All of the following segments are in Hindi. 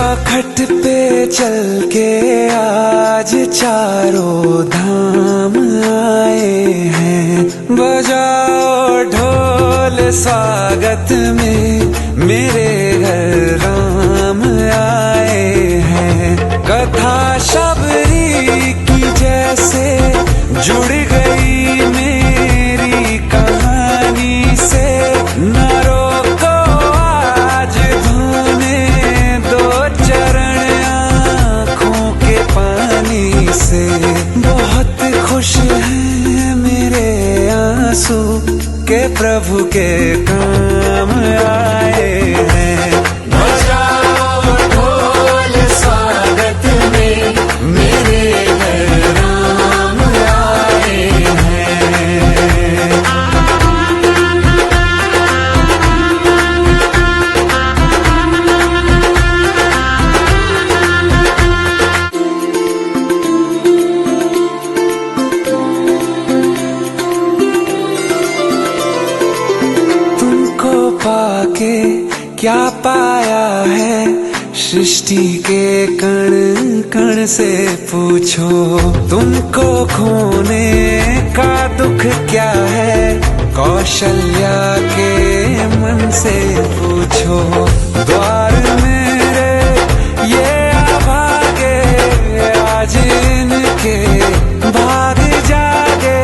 चौखट पे चल के आज चारों धाम आए हैं। बजाओ ढोल स्वागत में मेरे घर राम आए हैं। कथा शबरी की जैसे जुड़ गई मेरी कहानी से। न रोको आज धोने दो चरण आँखों के पानी से। बहुत खुश हैं मेरे आंसू के प्रभु के काम आए हैं। बजाओ ढोल स्वागत में मेरे घर राम आए हैं। तुमको पाके क्या पाया है, सृष्टि के कण कण से पूछो। तुमको खोने का दुख क्या है, कौशल्या के मन से पूछो। द्वार मेरे ये अभागे आज इनके भाग जागे।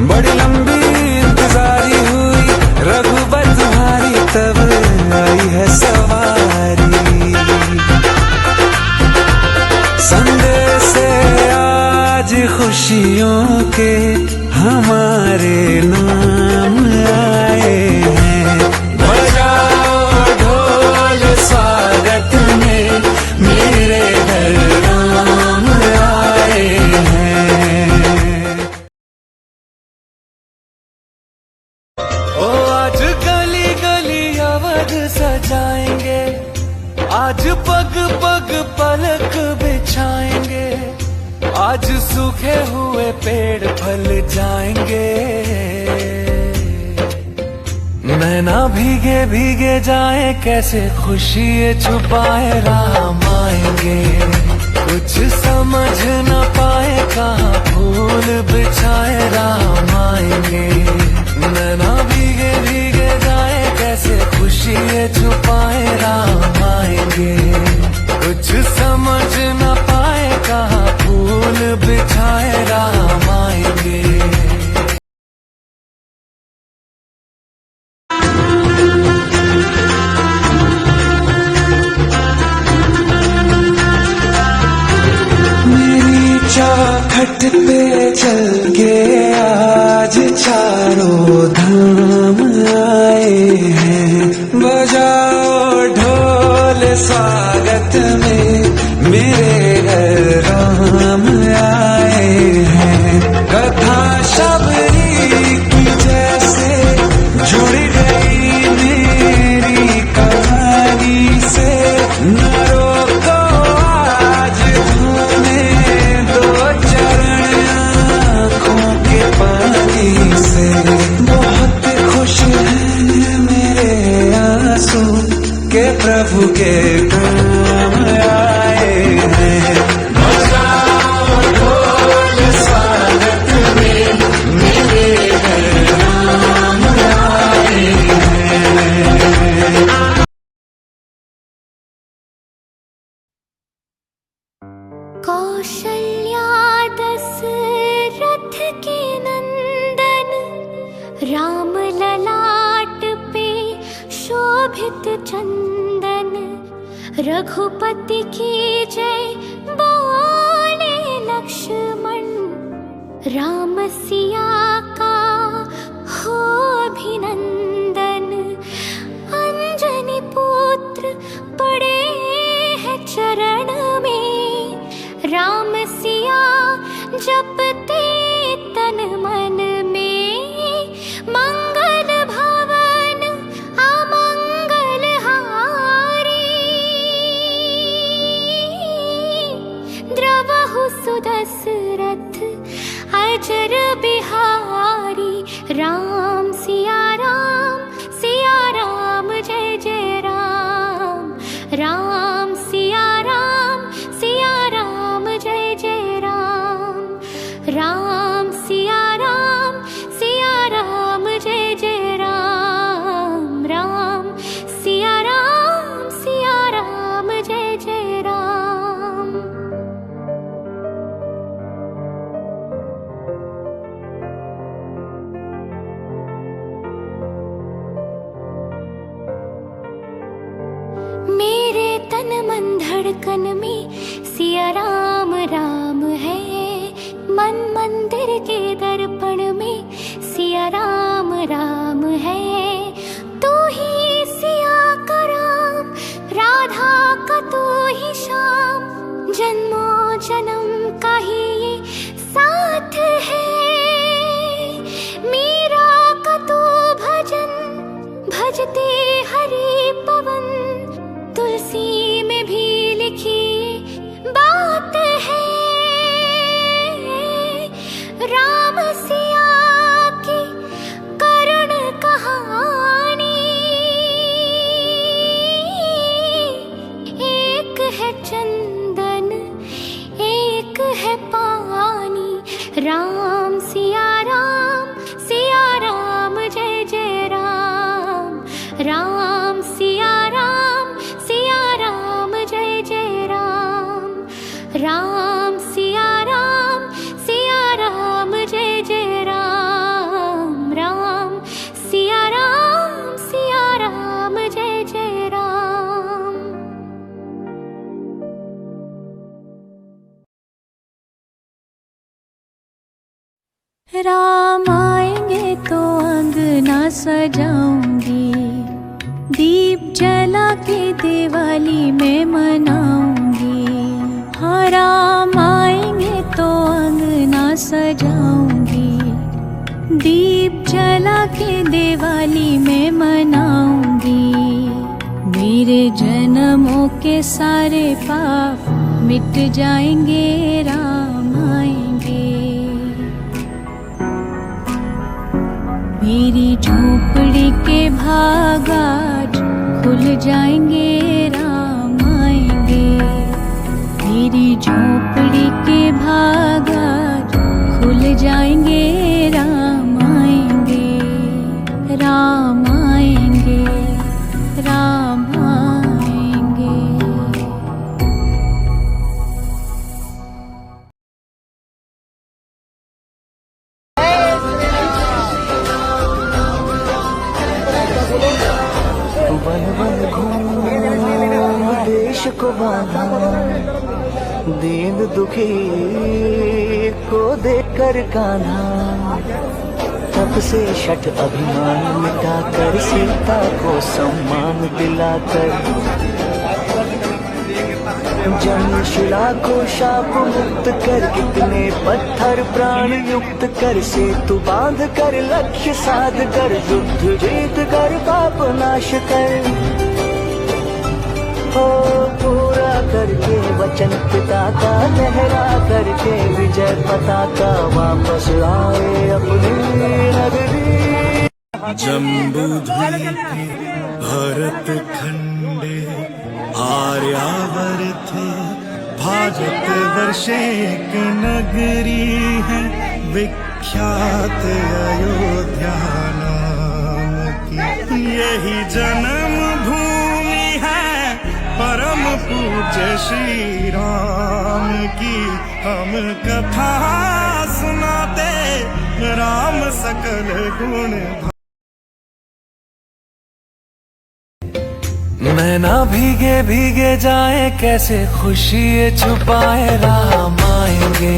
बड़ी लंबी इंतजारी हुई रघुबर तुम्हारी, तब आई है सवारी। संदेश से आज खुशियों के हमारे नाम आए हैं। बजाओ ढोल स्वागत में मेरे घर राम आए हैं। ओ आज गली गली अवध सजाएंगे, आज पग पग पलक बिछाएंगे। आज सूखे हुए पेड़ फल जाएंगे, नैना भीगे भीगे जाए कैसे खुशी ये छुपाए राम आएंगे। कुछ समझ न पाए कहाँ फूल बिछाए राम आएंगे। नैना भीगे भीगे जाए कैसे खुशी ये छुपाए राम आएंगे। कुछ समझ न पाए कहाँ फूल बिछाए राम आएंगे। चौखट पे चल के आज चारों धाम आए हैं। बजाओ ढोल स्वागत में मेरे घर राम आए हैं। कथा शबरी की जैसे जुड़ गई मेरी कहानी से। न रोको आज धोने पानी से। बहुत खुश हैं मेरे आंसू के प्रभु के काम आए हैं। बजाओ ढोल स्वागत में मेरे घर राम आए हैं। कौशल्या दशरथ के नंदन, राम ललाट पे शोभित चंदन। रघुपति की जय बोले लक्ष्मण, राम सिया का हो अभिनंदन। अंजनी पुत्र पड़े हैं चरण में, राम सिया जपते तन मन में। मंगल भवन अमंगल हारी, द्रवहु सुदशरथ अजर बिहारी। मन धड़कन में सिया राम राम है। मन मंदिर के दर्पण में सिया राम राम है। तू ही सिया का राम, राधा का तू ही श्याम, जन्मों जन्म का ही ये साथ है। मीरा का तू भजन भजते हरि पवन, तुलसी में भी लिखी बात है। राम सिया की करुण कहानी, एक है चंदन एक है पानी। राम सिया राम जय जय राम। राम सिया राम जय जय राम। राम सिया राम जय जय राम। राम सिया राम जय जय राम। राम आएंगे तो अंगना सजाऊंगी, दीप जला के दिवाली में मनाऊंगी। हाँ राम आएंगे तो अंगना सजाऊंगी, दीप जला के दिवाली में मनाऊंगी। मेरे जन्मों के सारे पाप मिट जाएंगे, राम आएंगे। मेरी झोपड़ी के भाग आज खुल जाएंगे, राम आएंगे। मेरी झोपड़ी के भाग आज खुल जाएंगे, राम आएंगे। राम आएंगे, राम आएंगे। वन वन घूम देश को बांधा, दीन दुखी को देकर कान्हा। तब से शठ अभिमान मिटाकर, सीता को सम्मान दिलाकर, जन्मशिला को शाप मुक्त कर, कितने पत्थर प्राण युक्त कर, सेतु बांध कर, लक्ष्य साध कर, युद्ध जीत कर, पाप नाश कर। हो पूरा करके वचन पिता का, लहरा करके विजय पताका, वापस आए अपनी नगरी। जम्बूद्वीपे भरत खंडे आर्यावर्ते भारत वर्षे एक नगरी है, विख्यात अयोध्या नाम की। यही जन्म भूमि है परम पूज्य श्री राम की। हम कथा सुनाते राम सकल गुण। नैना भीगे भीगे जाए, कैसे खुशी छुपाए, राम आएंगे।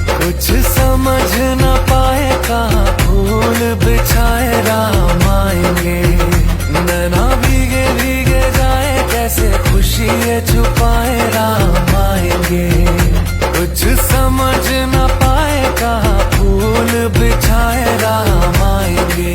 कुछ समझ न पाए, कहाँ फूल बिछाए, राम आएंगे। नैना भीगे भीगे जाए, कैसे खुशी छुपाए, राम आएंगे। कुछ समझ न पाए, कहाँ फूल बिछाए, राम आएंगे।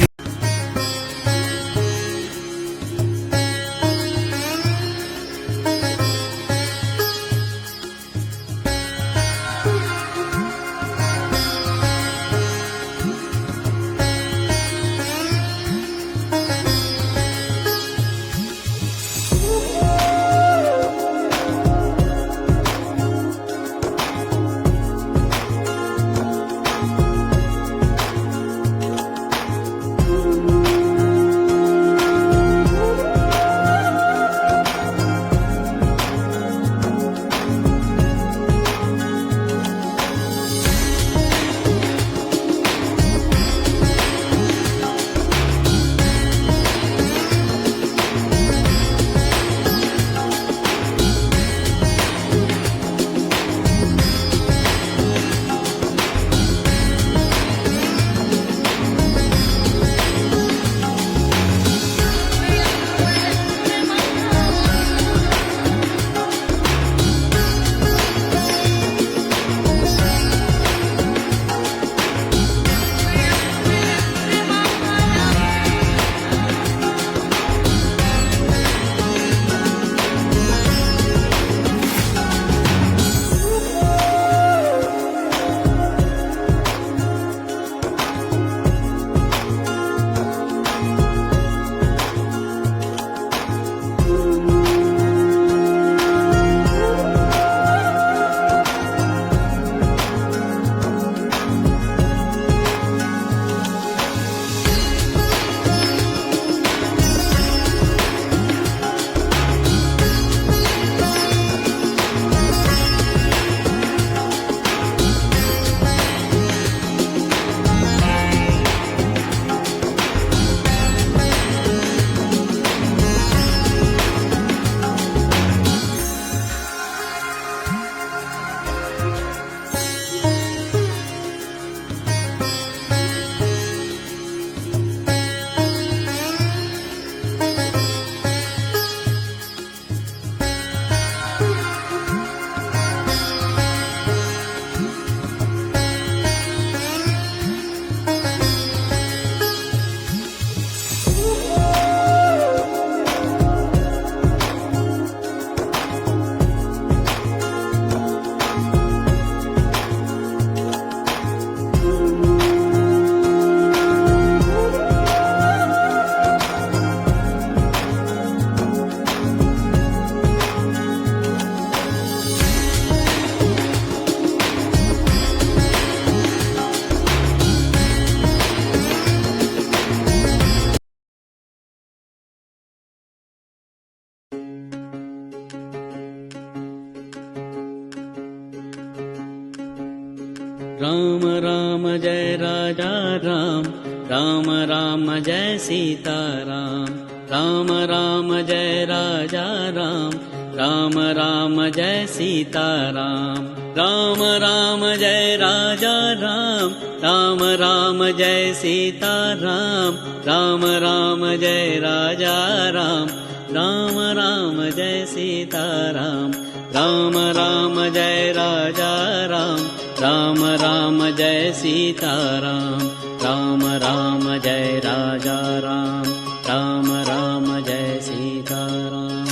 राम राम जय सीताराम, राम राम जय राजा राम, राम राम जय सीताराम, राम राम जय राजा राम, राम राम जय सीताराम, राम राम जय राजा राम, राम राम जय सीताराम, राम राम जय राजा राम, राम राम जय सीताराम, राम राम जय राजा राम, राम राम जय सीताराम।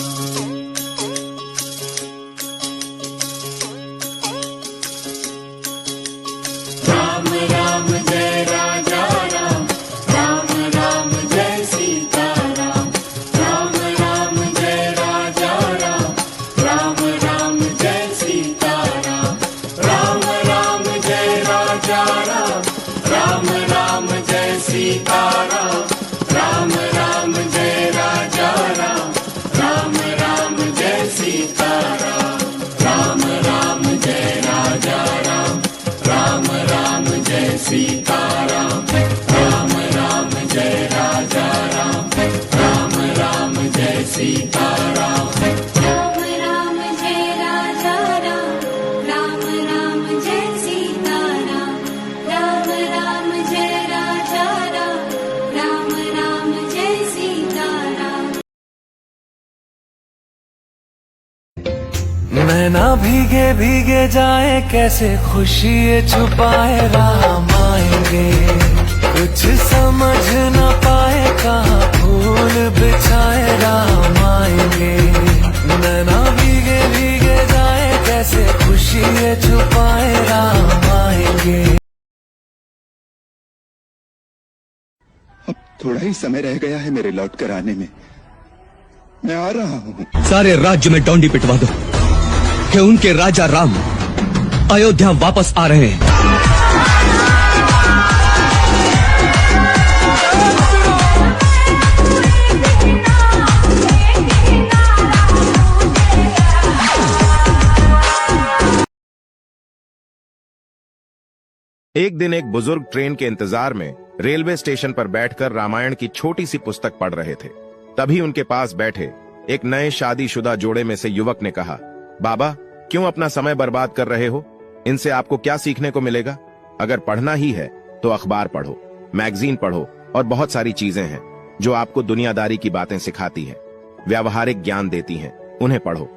राम राम जय राजा राम, राम राम जय सीताराम, राम राम जय राजा राम, राम राम जय सीताराम, राम राम जय राजा राम, राम राम जय सीताराम, राम राम जय राजा राम, राम राम जय सीताराम, राम राम जय राजा राम, राम राम जय सीताराम, राम राम जय राजा राम, राम राम जय सीताराम, राम राम जय राजा राम, राम राम जय सीताराम, राम राम जय राजा राम, राम राम जय सीताराम। नैना भीगे भीगे जाए कैसे खुशी ये छुपाए, राम आएंगे कुछ समझ न पाए कहाँ फूल बिछाए, राम आएंगे। नैना भीगे भीगे जाए कैसे खुशी ये छुपाए, राम आएंगे। अब थोड़ा ही समय रह गया है मेरे लौट कर आने में, मैं आ रहा हूँ। सारे राज्य में डोंडी पिटवा दो कि उनके राजा राम अयोध्या वापस आ रहे हैं। एक दिन एक बुजुर्ग ट्रेन के इंतजार में रेलवे स्टेशन पर बैठकर रामायण की छोटी सी पुस्तक पढ़ रहे थे। तभी उनके पास बैठे एक नए शादीशुदा जोड़े में से युवक ने कहा, बाबा क्यों अपना समय बर्बाद कर रहे हो? इनसे आपको क्या सीखने को मिलेगा? अगर पढ़ना ही है तो अखबार पढ़ो, मैगजीन पढ़ो और बहुत सारी चीजें हैं जो आपको दुनियादारी की बातें सिखाती हैं, व्यावहारिक ज्ञान देती हैं, उन्हें पढ़ो।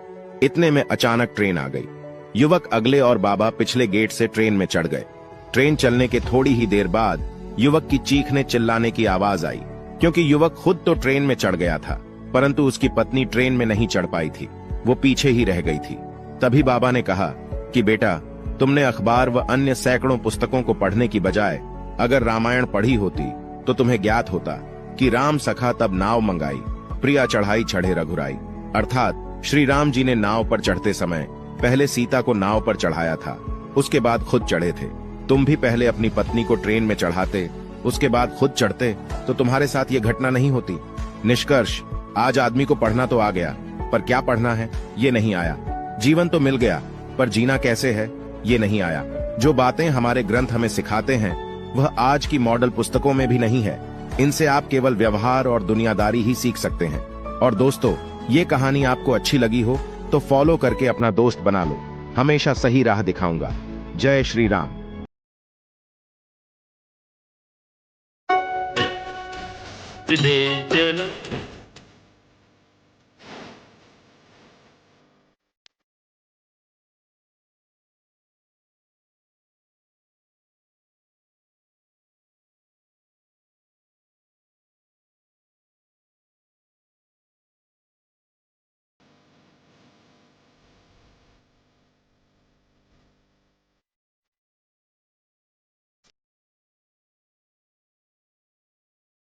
इतने में अचानक ट्रेन आ गई। युवक अगले और बाबा पिछले गेट से ट्रेन में चढ़ गए। ट्रेन चलने के थोड़ी ही देर बाद युवक की चीखने चिल्लाने की आवाज आई, क्योंकि युवक खुद तो ट्रेन में चढ़ गया था परंतु उसकी पत्नी ट्रेन में नहीं चढ़ पाई थी, वो पीछे ही रह गई थी। तभी बाबा ने कहा कि बेटा, तुमने अखबार व अन्य सैकड़ों पुस्तकों को पढ़ने की बजाय अगर रामायण पढ़ी होती तो तुम्हें ज्ञात होता कि राम सखा तब नाव मंगाई, प्रिया चढ़ाई चढ़े रघुराई। अर्थात श्री राम जी ने नाव पर चढ़ते समय पहले सीता को नाव पर चढ़ाया था, उसके बाद खुद चढ़े थे। तुम भी पहले अपनी पत्नी को ट्रेन में चढ़ाते, उसके बाद खुद चढ़ते तो तुम्हारे साथ ये घटना नहीं होती। निष्कर्ष, आज आदमी को पढ़ना तो आ गया पर क्या पढ़ना है ये नहीं आया। जीवन तो मिल गया पर जीना कैसे है ये नहीं आया। जो बातें हमारे ग्रंथ हमें सिखाते हैं वह आज की मॉडल पुस्तकों में भी नहीं है। इनसे आप केवल व्यवहार और दुनियादारी ही सीख सकते हैं। और दोस्तों, ये कहानी आपको अच्छी लगी हो तो फॉलो करके अपना दोस्त बना लो। हमेशा सही राह दिखाऊंगा। जय श्री राम।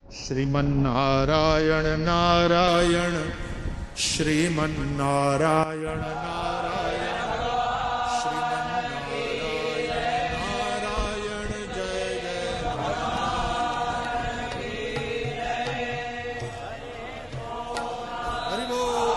श्रीमन्नारायण नारायण, श्रीमन्नारायण नारायण, श्रीमन्नारायण नारायण, जय जय हरि बोल।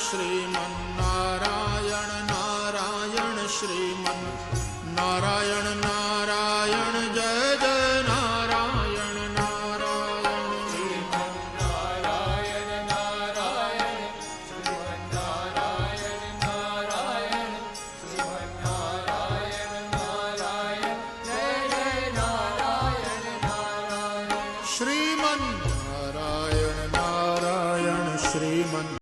श्रीमन्नारायण नारायण श्रीमन् नारायण नारायण जय जय नारायण नारायण नारायण नारायण श्रीमन्नारायण नारायण श्रीमन्नारायण नारायण जय जय नारायण नारायण श्रीमन्नारायण नारायण श्रीमन्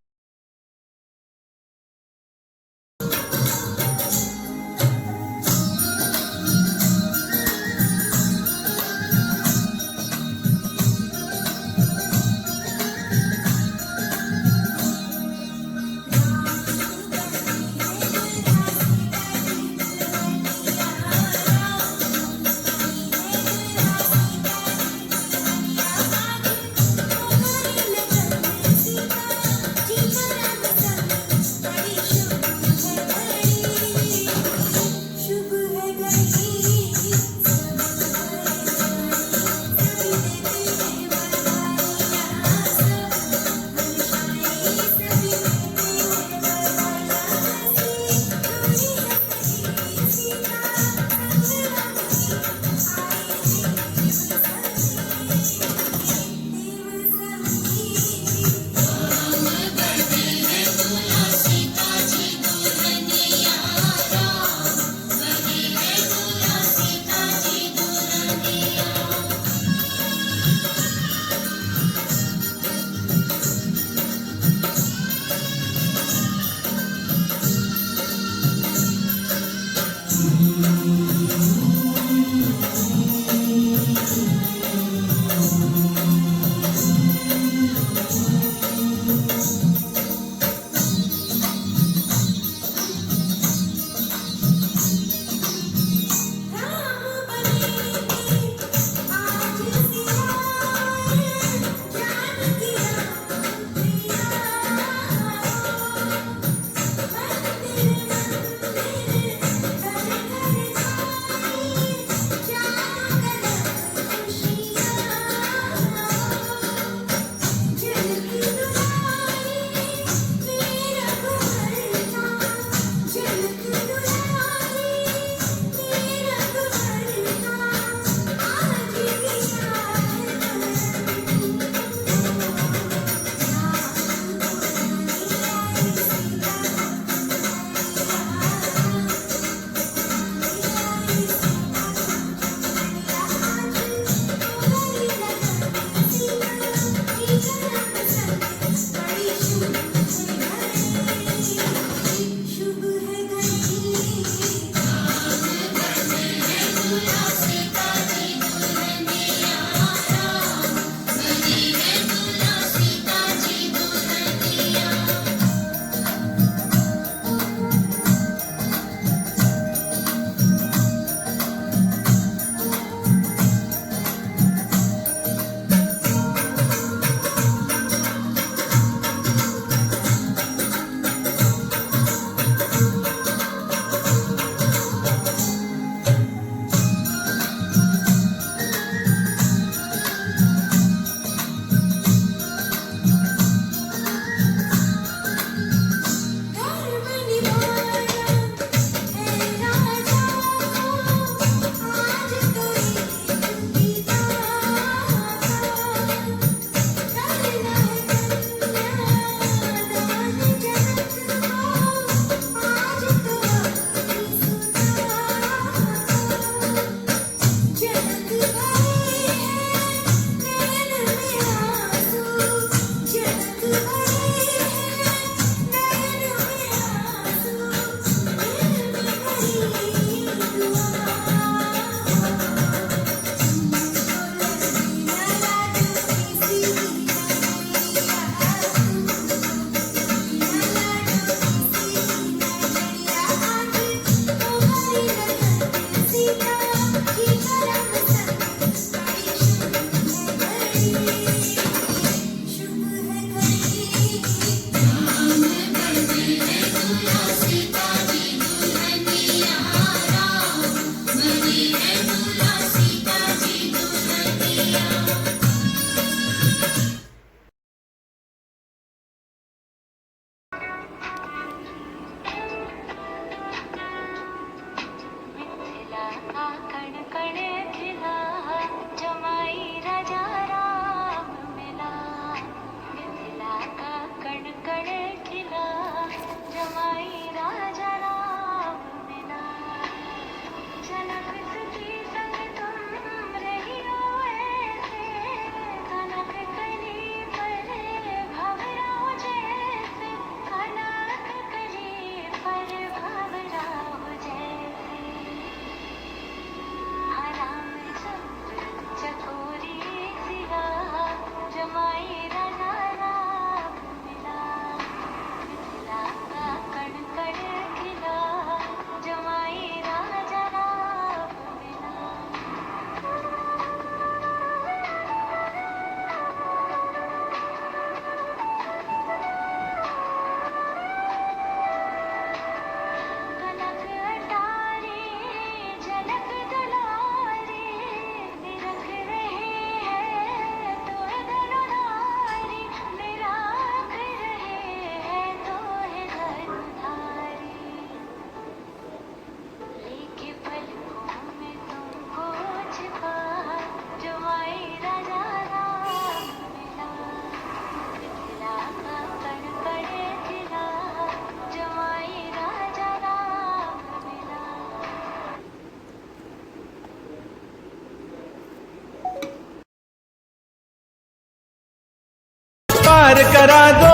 करा दो,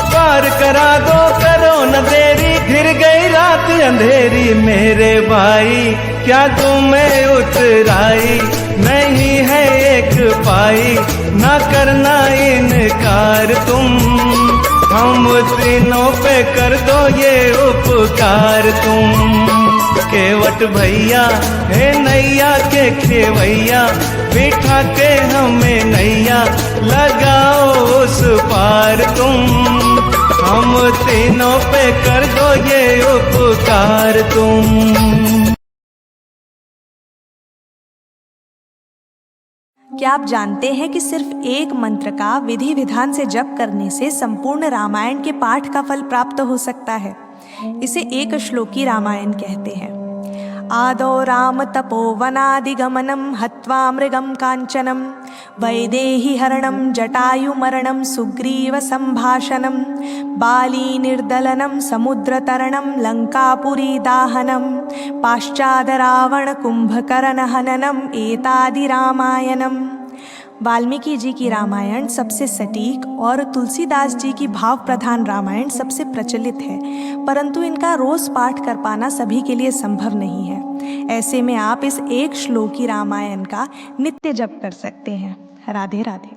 पार करा दो, करो न देरी, घिर गई रात अंधेरी। मेरे भाई क्या तुम्हें उतराई नहीं है एक पाई, ना करना इनकार तुम, हम तीनों पे कर दो ये उपकार तुम। केवट भैया हे नैया के खेवैया, बिठा के हमें नैया लगाओ उस पार तुम, हम तीनों पे कर दो ये उपकार तुम। क्या आप जानते हैं कि सिर्फ एक मंत्र का विधि विधान से जप करने से संपूर्ण रामायण के पाठ का फल प्राप्त हो सकता है? इसे एक श्लोकी रामायण कहते हैं। आदौ राम तपोवनादिगमनं हत्वा मृगं कांचनं, वैदेही हरणं जटायुमरणं सुग्रीव संभाषणं, बाली निर्दलनं समुद्रतरणं लंकापुरी दाहनं, पाश्चाद रावण कुंभकर्ण हननम एतादि रामायणम। वाल्मीकि जी की रामायण सबसे सटीक और तुलसीदास जी की भाव प्रधान रामायण सबसे प्रचलित है, परंतु इनका रोज पाठ कर पाना सभी के लिए संभव नहीं है। ऐसे में आप इस एक श्लोकी रामायण का नित्य जप कर सकते हैं। राधे राधे।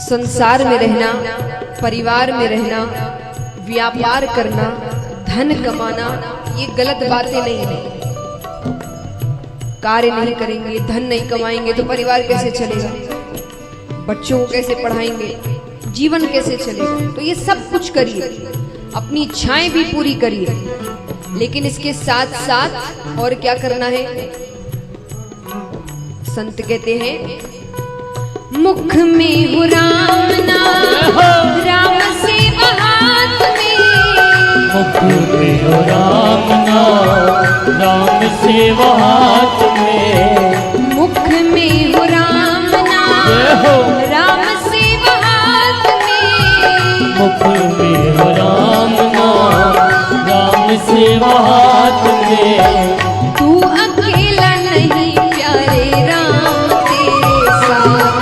संसार में रहना, परिवार में रहना, व्यापार करना, धन कमाना, ये गलत बातें नहीं है। कार्य नहीं करेंगे, धन नहीं कमाएंगे तो परिवार कैसे चलेगा, बच्चों को कैसे पढ़ाएंगे, जीवन कैसे चलेगा। तो ये सब कुछ करिए, अपनी इच्छाएं भी पूरी करिए, लेकिन इसके साथ साथ और क्या करना है? संत कहते हैं मुख में हो राम नाम, राम से हाथ में, मुख में हो राम नाम, राम से हाथ में, मुख में हो राम नाम, राम से हाथ में, मुख में हो राम नाम, राम से हाथ में। तू अकेला नहीं प्यारे राम तेरे साथ,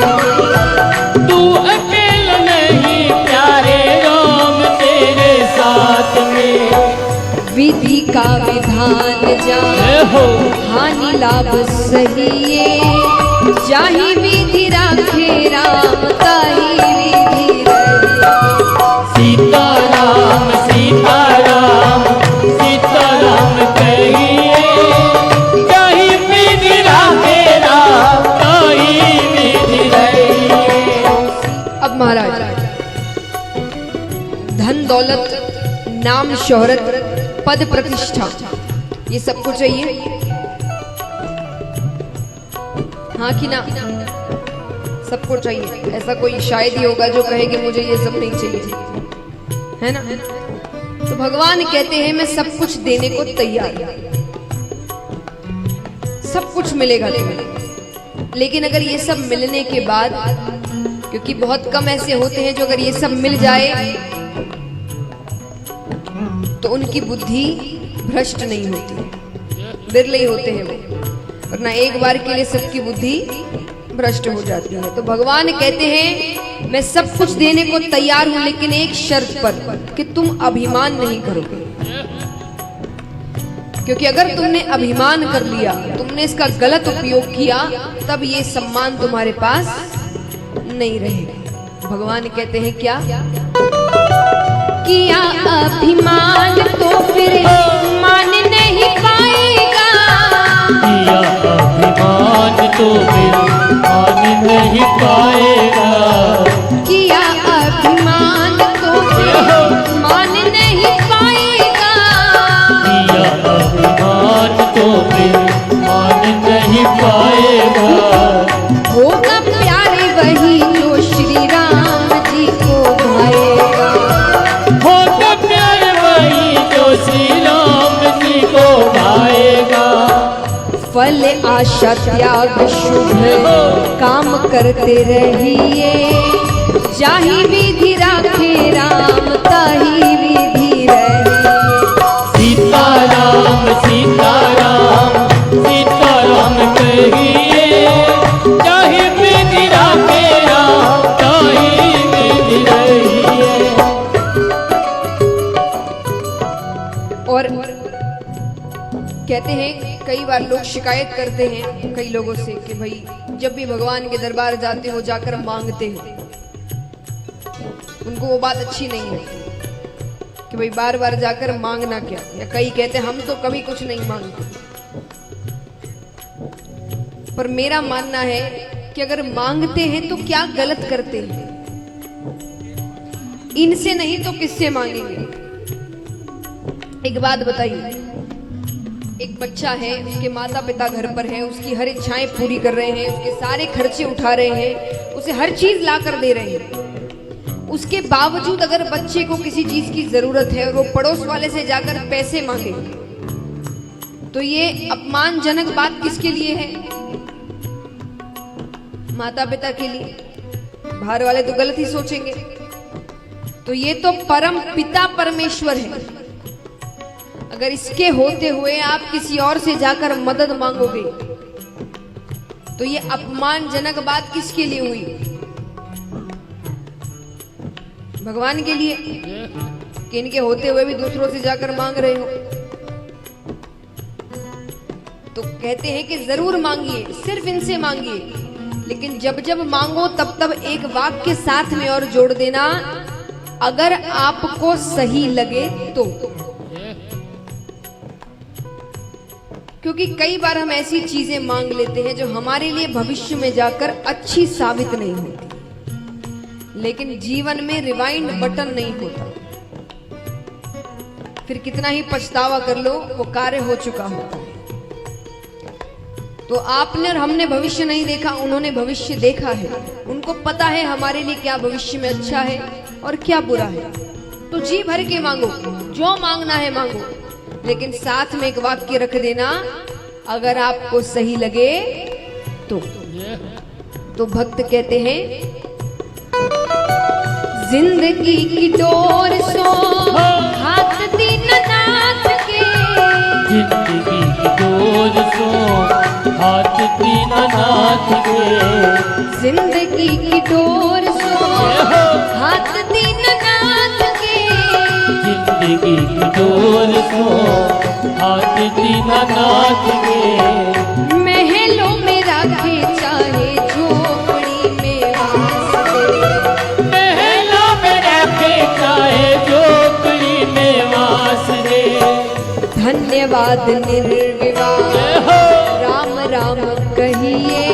तू अकेला नहीं प्यारे राम तेरे साथ में। विधि का विधान जान, हानि लाभ सहिए, जाहि विधि राखे राम ताहि विधि रहे। सीताराम सीताराम सीताराम कहिए, जाहि विधि राखे राम ताहि विधि रहे। अब महाराज, धन दौलत, नाम शोहरत, पद प्रतिष्ठा, ये सबको चाहिए, हाँ कि ना? सबको चाहिए। ऐसा कोई शायद ही होगा जो कहे कि मुझे ये सब नहीं चाहिए, है ना? तो भगवान कहते हैं मैं सब कुछ देने को तैयार हूं। सब कुछ मिलेगा तुम्हें। लेकिन अगर ये सब मिलने के बाद, क्योंकि बहुत कम ऐसे होते हैं जो अगर ये सब मिल जाए तो उनकी बुद्धि भ्रष्ट नहीं होती, बिरले ही होते हैं वो, वरना एक बार के लिए सबकी बुद्धि भ्रष्ट हो जाती है। तो भगवान कहते हैं मैं सब कुछ देने को तैयार हूं, लेकिन एक शर्त पर, कि तुम अभिमान नहीं करोगे। क्योंकि अगर तुमने अभिमान कर लिया, तुमने इसका गलत उपयोग किया, तब ये सम्मान तुम्हारे पास नहीं रहेगा। भगवान कहते हैं क्या? किया अभिमान तो फिर मान नहीं पाएगा, किया अभिमान तो फिर मान नहीं पाएगा, किया अभिमान तो फिर मान नहीं पाएगा, किया अभिमान तो फिर मान नहीं पाएगा। होगा प्यारे वही जो श्री राम जी को भाएगा, होगा प्यारे वही जो श्री राम जी को भाएगा। फल आशा त्याग शुभ काम करते रहिए, जाहि विधि राखे राम ताहि विधि रहिए। सीताराम सीताराम सीताराम कहिए, जाहि विधि राखे राम ताहि विधि रहिए। और कहते हैं कई बार लोग शिकायत करते हैं कई लोगों से कि भाई जब भी भगवान के दरबार जाते हो जाकर मांगते हो, उनको वो बात अच्छी नहीं लगती कि भाई बार बार जाकर मांगना क्या। या कई कहते हैं हम तो कभी कुछ नहीं मांगते। पर मेरा मानना है कि अगर मांगते हैं तो क्या गलत करते हैं? इनसे नहीं तो किससे मांगेंगे? एक बात बताइए, एक बच्चा है, उसके माता पिता घर पर है, उसकी हर इच्छाएं पूरी कर रहे हैं, उसके सारे खर्चे उठा रहे हैं, उसे हर चीज ला कर दे रहे हैं। उसके बावजूद अगर बच्चे को किसी चीज की जरूरत है और वो पड़ोस वाले से जाकर पैसे मांगे, तो ये अपमानजनक बात किसके लिए है? माता पिता के लिए। बाहर वाले तो गलत ही सोचेंगे। तो ये तो परम पिता परमेश्वर है। अगर इसके होते हुए आप किसी और से जाकर मदद मांगोगे तो ये अपमानजनक बात किसके लिए हुई? भगवान के लिए, कि इनके होते हुए भी दूसरों से जाकर मांग रहे हो। तो कहते हैं कि जरूर मांगिए, सिर्फ इनसे मांगिए, लेकिन जब जब मांगो तब तब एक वाक्य साथ में और जोड़ देना, अगर आपको सही लगे तो। क्योंकि कई बार हम ऐसी चीजें मांग लेते हैं जो हमारे लिए भविष्य में जाकर अच्छी साबित नहीं होती, लेकिन जीवन में रिवाइंड बटन नहीं होता। फिर कितना ही पछतावा कर लो, वो कार्य हो चुका होता है। तो आपने और हमने भविष्य नहीं देखा, उन्होंने भविष्य देखा है। उनको पता है हमारे लिए क्या भविष्य में अच्छा है और क्या बुरा है। तो जी भर के मांगो, जो मांगना है मांगो, लेकिन साथ में एक वाक्य रख देना, अगर आपको सही लगे तो भक्त कहते हैं, जिंदगी की डोर सो हाथ दीननाथ के, जिंदगी की डोर सो हाथ दीननाथ के, जिंदगी की डोर सो हाथ दीननाथ के, जिंदगी की डोर सो हाथ दीननाथ के। महलों में रखे चाहे झोपड़ी में वास दे, महलों में रखे चाहे झोपड़ी में वास दे। धन्यवाद निर्विवाद राम राम कहिए,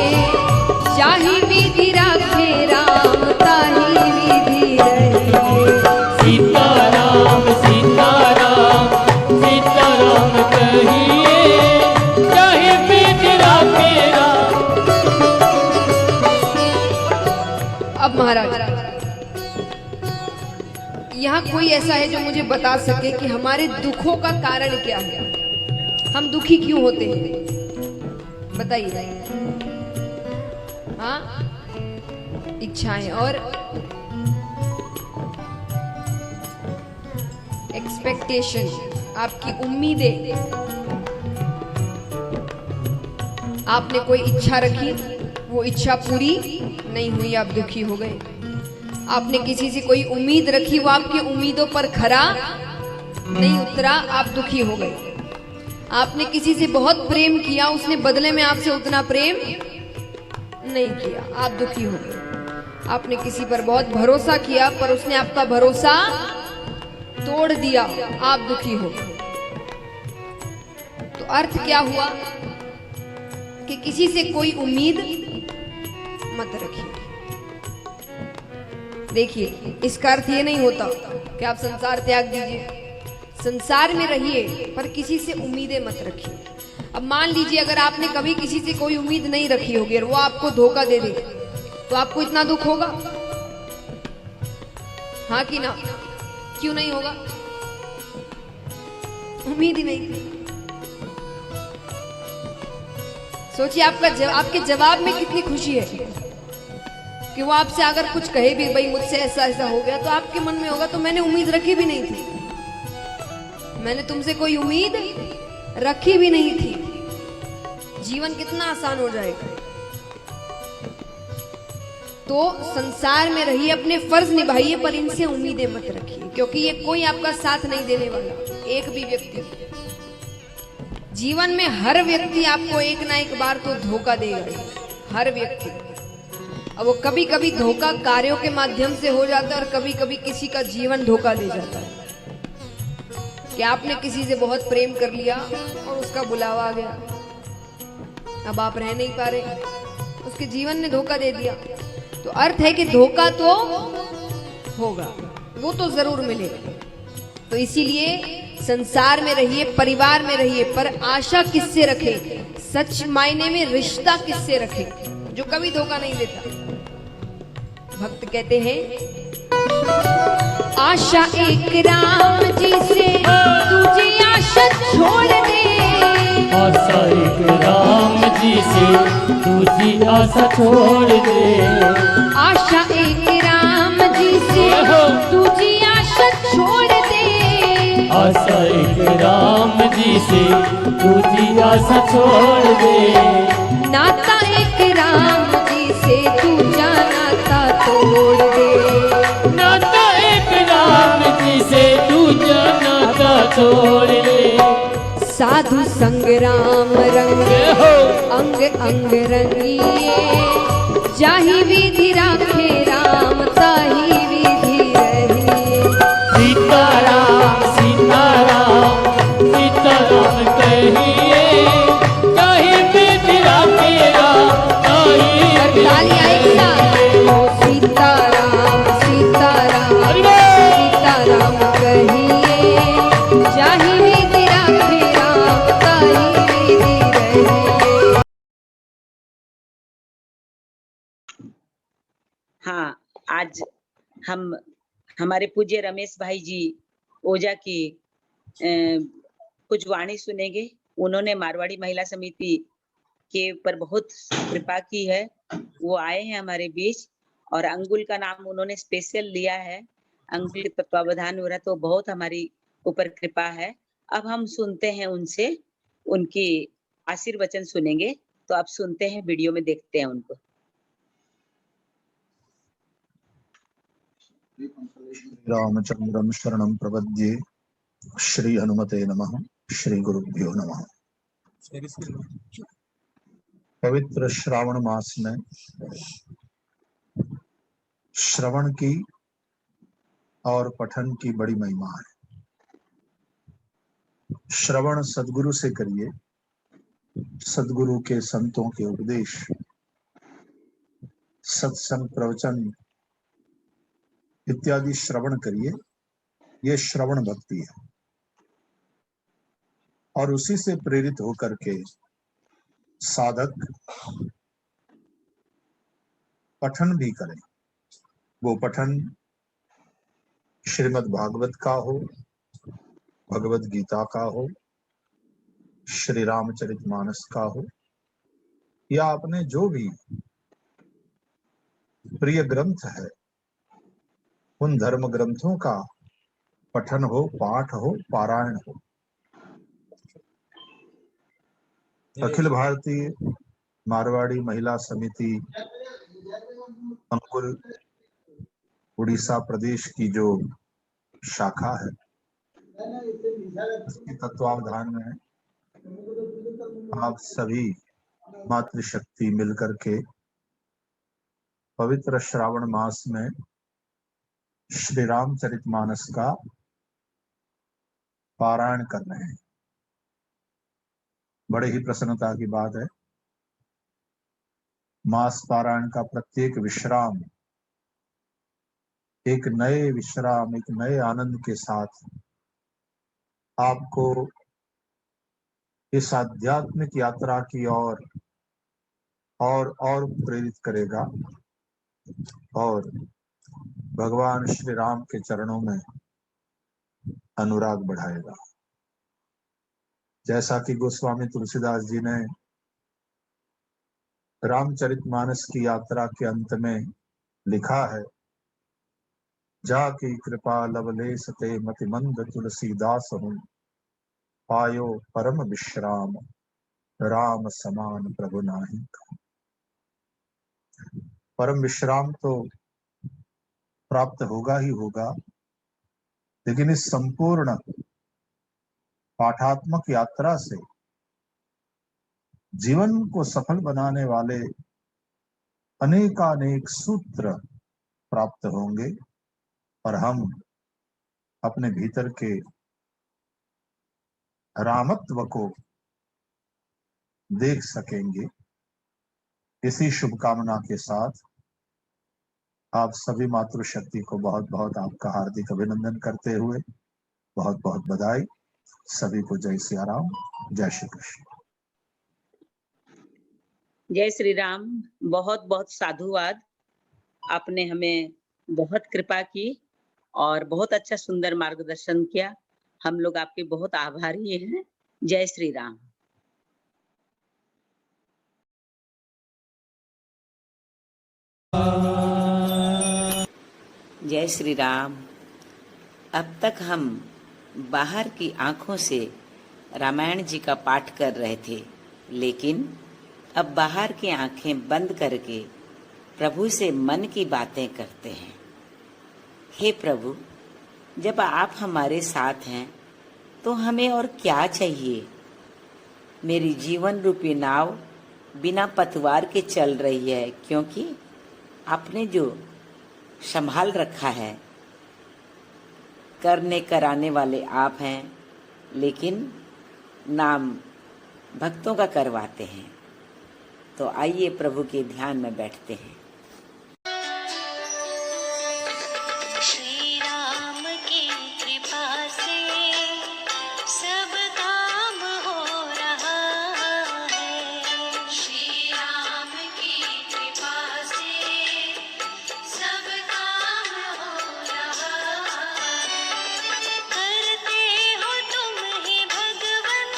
चाहे विधि राखे राम ताहि विधि रहिए। सीताराम सीताराम सीताराम कहिए, चाहे विधि राखे राम। अब महाराज, यहाँ कोई ऐसा है जो मुझे बता सके कि हमारे दुखों का कारण क्या है? हम दुखी क्यों होते हैं? बताइए। हाँ, इच्छाएं और एक्सपेक्टेशन, आपकी उम्मीदें। आपने कोई इच्छा रखी, वो इच्छा पूरी नहीं हुई, आप दुखी हो गए। आपने किसी से कोई उम्मीद रखी, वो आपकी उम्मीदों पर खरा नहीं उतरा, आप दुखी हो गए। आपने किसी से बहुत प्रेम किया, उसने बदले में आपसे उतना प्रेम नहीं किया, आप दुखी हो गए। आपने किसी पर बहुत भरोसा किया, पर उसने आपका भरोसा तोड़ दिया, आप दुखी हो गए। तो अर्थ क्या हुआ कि किसी से कोई उम्मीद मत रखिए। देखिए, इसका अर्थ ये नहीं होता कि आप संसार त्याग दीजिए। संसार में रहिए, पर किसी से उम्मीदें मत रखिए। अब मान लीजिए अगर आपने कभी किसी से कोई उम्मीद नहीं रखी होगी और वो आपको धोखा दे दे, तो आपको इतना दुख होगा? हाँ कि ना? क्यों नहीं होगा? उम्मीद ही नहीं थी। सोचिए आपके जवाब में कितनी खुशी है कि वो आपसे अगर कुछ कहे भी, भाई मुझसे ऐसा ऐसा हो गया, तो आपके मन में होगा तो मैंने उम्मीद रखी भी नहीं थी, मैंने तुमसे कोई उम्मीद रखी भी नहीं थी। जीवन कितना आसान हो जाएगा। तो संसार में रहिए, अपने फर्ज निभाइए, पर इनसे उम्मीदें मत रखिए, क्योंकि ये कोई आपका साथ नहीं देने वाला, एक भी व्यक्ति। जीवन में हर व्यक्ति आपको एक ना एक बार तो धोखा देगा, हर व्यक्ति। अब वो कभी कभी धोखा कार्यों के माध्यम से हो जाता है और कभी कभी किसी का जीवन धोखा दे जाता है कि आपने किसी से बहुत प्रेम कर लिया और उसका बुलावा आ गया, अब आप रह नहीं पा रहे, उसके जीवन ने धोखा दे दिया। तो अर्थ है कि धोखा तो होगा, वो तो जरूर मिलेगा। तो इसीलिए संसार में रहिए, परिवार में रहिए, पर आशा किससे रखें? सच मायने में रिश्ता किससे रखें? जो कभी धोखा नहीं देता। भक्त कहते हैं, आशा एक राम जी से तुझे आशा छोड़ दे, आशा एक राम जी से तुझी आशा छोड़ दे, आशा एक राम जी से तुझी आशा छोड़ दे, आशा एक राम जी से तुझी आशा छोड़ दे, नाता एक राम जी से तू नाता तोड़ दे, नाता एक राम जी से तू नाता छोड़ दे। साधु संग राम रंग अंग अंग रंगिए, जाहि विधि राखे राम ताहि विधि रहिए। सीताराम सीताराम सीताराम कहिए, जाहि विधि राखे राम ताहि विधि रहिए। सीताराम सीताराम सीताराम कहिए, जाहि विधि राखे राम ताहि विधि रहिए। हाँ, आज हम हमारे पूज्य रमेश भाई जी ओझा की कुछ वाणी सुनेंगे। उन्होंने मारवाड़ी महिला समिति के ऊपर बहुत कृपा की है। वो आए हैं हमारे बीच और अंगुल का नाम उन्होंने स्पेशल लिया है। अंगुल के तत्वावधान हो रहा, तो बहुत हमारी ऊपर कृपा है। अब हम सुनते हैं उनसे, उनकी आशीर्वचन सुनेंगे। तो आप सुनते हैं, वीडियो में देखते हैं उनको। रामचंद्रम शरणं प्रपद्ये, श्री हनुमते नमः, श्री गुरुभ्यो नमः। पवित्र श्रावण मास में श्रवण की और पठन की बड़ी महिमा है। श्रवण सदगुरु से करिए, सदगुरु के संतों के उपदेश, सत्संग प्रवचन इत्यादि श्रवण करिए। ये श्रवण भक्ति है। और उसी से प्रेरित होकर के साधक पठन भी करें। वो पठन श्रीमद् भागवत का हो, भगवत गीता का हो, श्री रामचरितमानस का हो, या अपने जो भी प्रिय ग्रंथ है उन धर्म ग्रंथों का पठन हो, पाठ हो, पारायण हो। अखिल भारतीय मारवाड़ी महिला समिति अंकुल उड़ीसा प्रदेश की जो शाखा है उसके तत्वावधान में आप सभी मातृशक्ति मिलकर के पवित्र श्रावण मास में श्री रामचरितमानस का पारायण कर रहे हैं। बड़े ही प्रसन्नता की बात है। मास पारायण का प्रत्येक विश्राम एक नए आनंद के साथ आपको इस आध्यात्मिक यात्रा की ओर और प्रेरित करेगा और भगवान श्री राम के चरणों में अनुराग बढ़ाएगा। जैसा कि गोस्वामी तुलसीदास जी ने रामचरितमानस की यात्रा के अंत में लिखा है, जाकी कृपा लवलेस ते मति मंद तुलसीदास हूँ, पायो परम विश्राम राम समान प्रभु नाही। परम विश्राम तो प्राप्त होगा ही होगा, लेकिन इस संपूर्ण पाठात्मक यात्रा से जीवन को सफल बनाने वाले अनेकानेक सूत्र प्राप्त होंगे और हम अपने भीतर के रामत्व को देख सकेंगे। इसी शुभकामना के साथ आप सभी मातृशक्ति को बहुत बहुत आपका हार्दिक अभिनंदन करते हुए बहुत बहुत बधाई। सभी को जय सिया राम, जय श्री कृष्ण। जय श्री राम। बहुत बहुत साधुवाद। आपने हमें बहुत कृपा की और बहुत अच्छा सुंदर मार्गदर्शन किया। हम लोग आपके बहुत आभारी हैं। जय श्री राम। जय श्री राम। अब तक हम बाहर की आंखों से रामायण जी का पाठ कर रहे थे, लेकिन अब बाहर की आंखें बंद करके प्रभु से मन की बातें करते हैं। हे प्रभु, जब आप हमारे साथ हैं तो हमें और क्या चाहिए। मेरी जीवन रूपी नाव बिना पतवार के चल रही है, क्योंकि आपने जो संभाल रखा है, करने कराने वाले आप हैं, लेकिन नाम भक्तों का करवाते हैं। तो आइए प्रभु के ध्यान में बैठते हैं। श्री राम की कृपा से सब काम हो रहा है। श्री राम की कृपा से सब काम हो रहा है। करते हो तुम ही भगवन,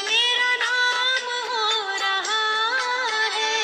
मेरा नाम हो रहा है।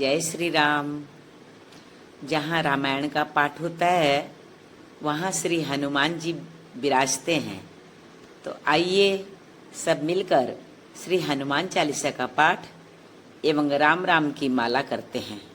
जय श्री राम। जहाँ रामायण का पाठ होता है वहाँ श्री हनुमान जी विराजते हैं। तो आइए सब मिलकर श्री हनुमान चालीसा का पाठ एवं राम राम की माला करते हैं।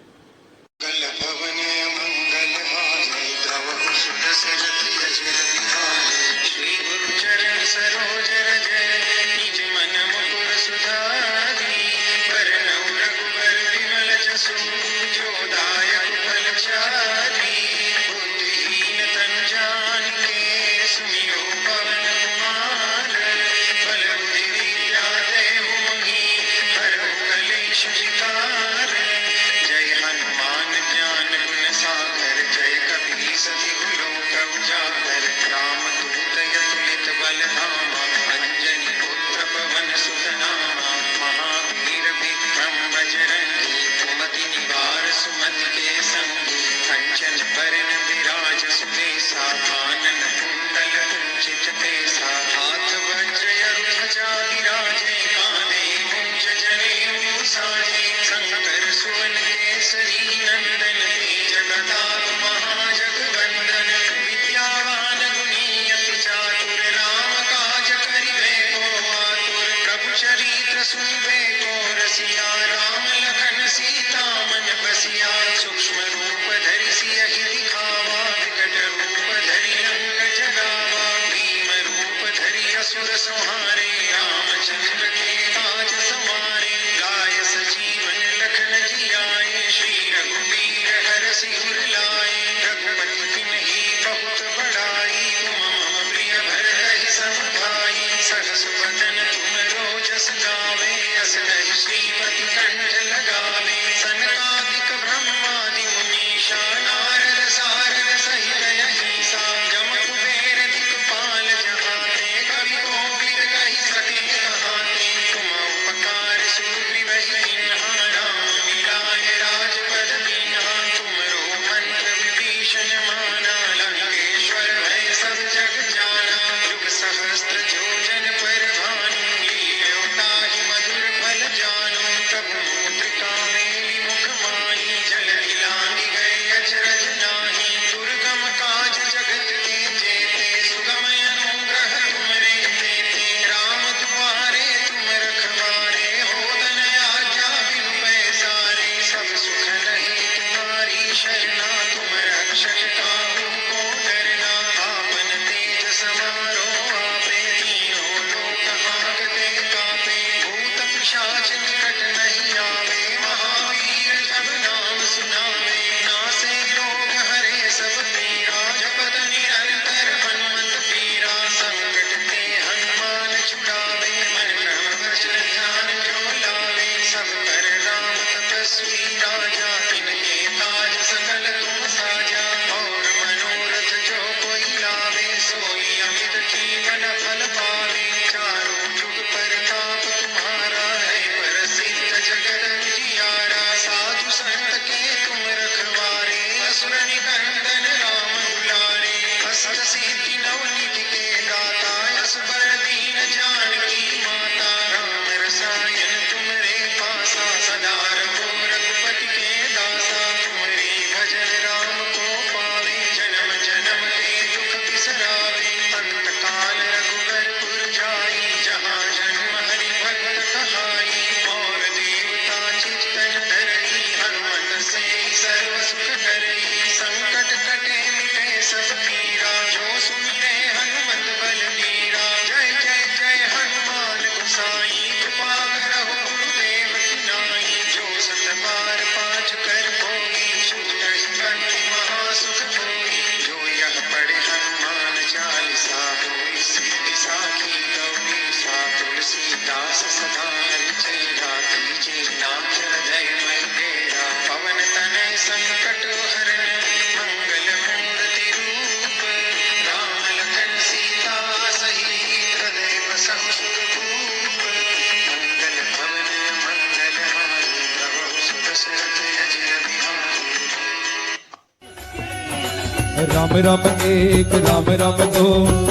राम राम एक राम राम दो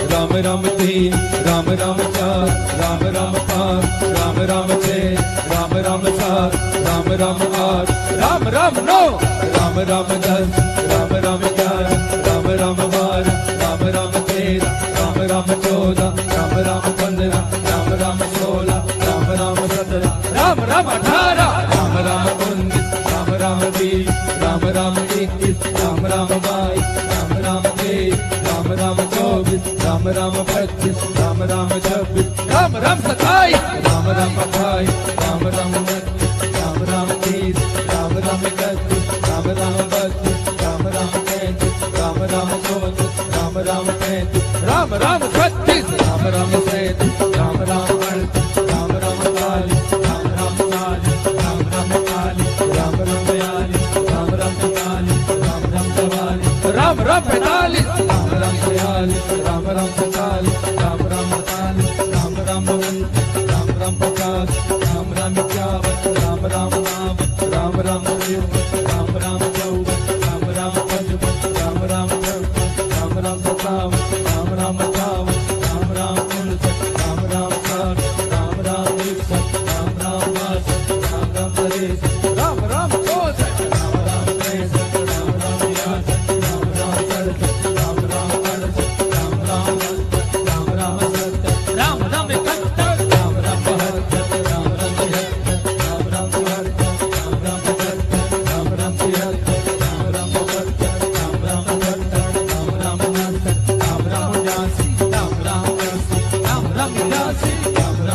राम राम तीन राम राम चार राम राम पाँच राम राम छः राम राम सात राम राम आठ राम राम नो राम राम 10 राम राम 11 राम राम 12 राम राम 13 राम राम 14 राम राम 15 राम राम 16 राम राम 17 राम राम 18 राम राम 19 राम राम 20 राम राम 21 राम राम 22 राम राम 23 राम राम 24 राम राम 25 राम राम 26 राम राम 27 राम राम 28 राम राम 29 राम राम 30 राम राम 31 राम राम 32 राम राम 33 राम राम 34 राम राम 35 राम राम 36 राम राम 37 राम राम 38 राम राम 40 राम राम 40 राम राम 40 राम राम 42 राम राम 43 राम राम 44 राम राम 45 राम राम 46 राम राम 47 राम राम 48 राम राम 49 राम राम 50 राम राम 51 राम राम 52 राम राम 53 राम राम 54 राम राम 55 राम राम 56 राम राम 57 राम राम 58 राम राम 59 राम राम 60 राम राम 61 राम राम 62 राम राम 63 राम राम 64 राम राम 63 राम राम 64 राम राम 67 राम राम 68 राम राम 69 राम राम 70 राम राम 71 राम राम 72 राम राम 73 राम राम 74 राम राम 75 राम राम 76 राम राम 77 राम राम 78 राम राम 79 राम राम 89 राम राम 80 राम राम 82 राम राम 83 राम राम 83 राम राम 84 राम राम 85 राम राम 86 राम राम 87 राम राम 88 राम राम 89 राम राम 90 राम राम 91 राम राम 92 राम राम 93 राम राम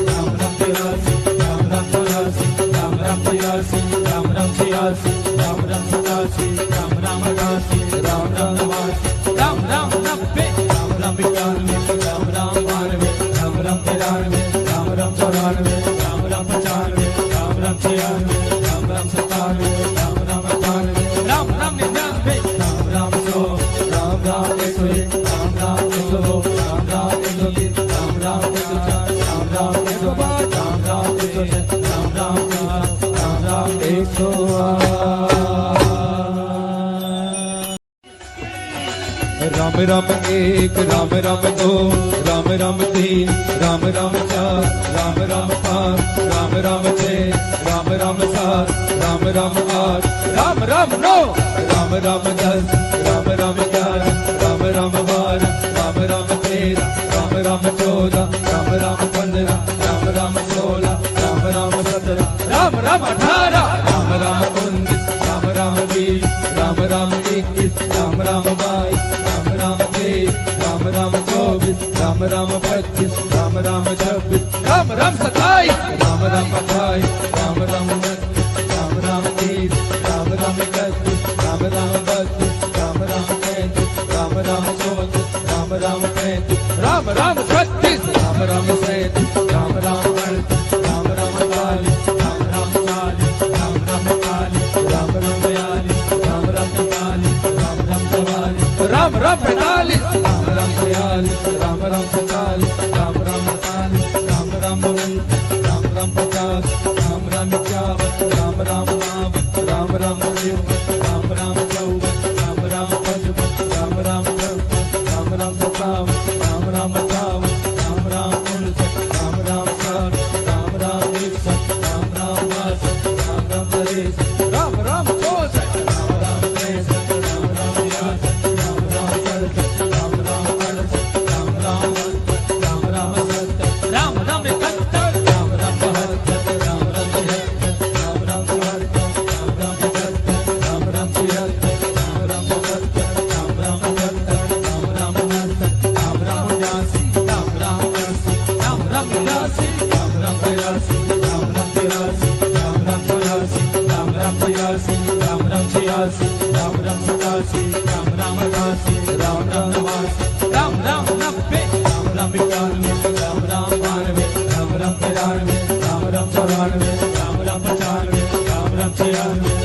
94 राम राम 95 राम राम 96 राम राम 97 राम राम 98 राम राम 99 राम राम 100 राम राम 101 राम राम 102 राम राम 103 राम राम 104 राम राम 105 राम राम 106 राम राम 107 राम राम 108 राम राम 1 राम राम 2 राम राम 3 राम राम 4 राम राम 5 राम राम 6 राम राम 7 राम राम 8 राम राम 9 राम राम 10 राम राम 11 राम राम 12 राम राम 13 राम राम 14 राम राम 15 राम राम 16 राम राम 17 राम राम 18 राम राम 19 राम राम 20 राम राम 21 राम राम 22 राम राम 23 राम राम 24 राम राम 25 राम राम 26 राम राम 27 राम राम 28 राम राम 29 राम राम 30 राम राम 31 राम राम 32 राम राम 33 राम राम 34 राम राम 35 राम राम 36 राम राम 37 राम राम 38 राम राम 40 राम राम 40 राम राम 40 राम राम 42 राम राम 43 राम राम 44 राम राम 45 राम राम 46 राम राम 47 राम राम 48 राम राम 49 राम राम 50 राम राम 51 राम राम 52 राम राम 53 राम राम 54 राम राम 55 राम राम 56 राम राम 57 राम राम 58 राम राम 59 राम राम 60 राम राम 61 राम राम 62 राम राम 63 राम राम 64 राम राम 63 राम राम 64 राम राम 67 राम राम 68 राम राम 69 राम राम 70 राम राम 71 राम राम 72 राम राम 73 राम राम 74 राम राम 75 राम राम 76 राम राम 77 राम राम 78 राम राम 69 राम राम 79 राम राम 80 राम राम 82 राम राम 83 राम राम 83 राम राम 84 राम राम 85 राम राम 86 राम राम 87 राम राम 88 राम राम 89 राम राम 90 राम राम 91 राम राम 92 राम राम 93 राम राम 94 राम राम 95 राम राम 96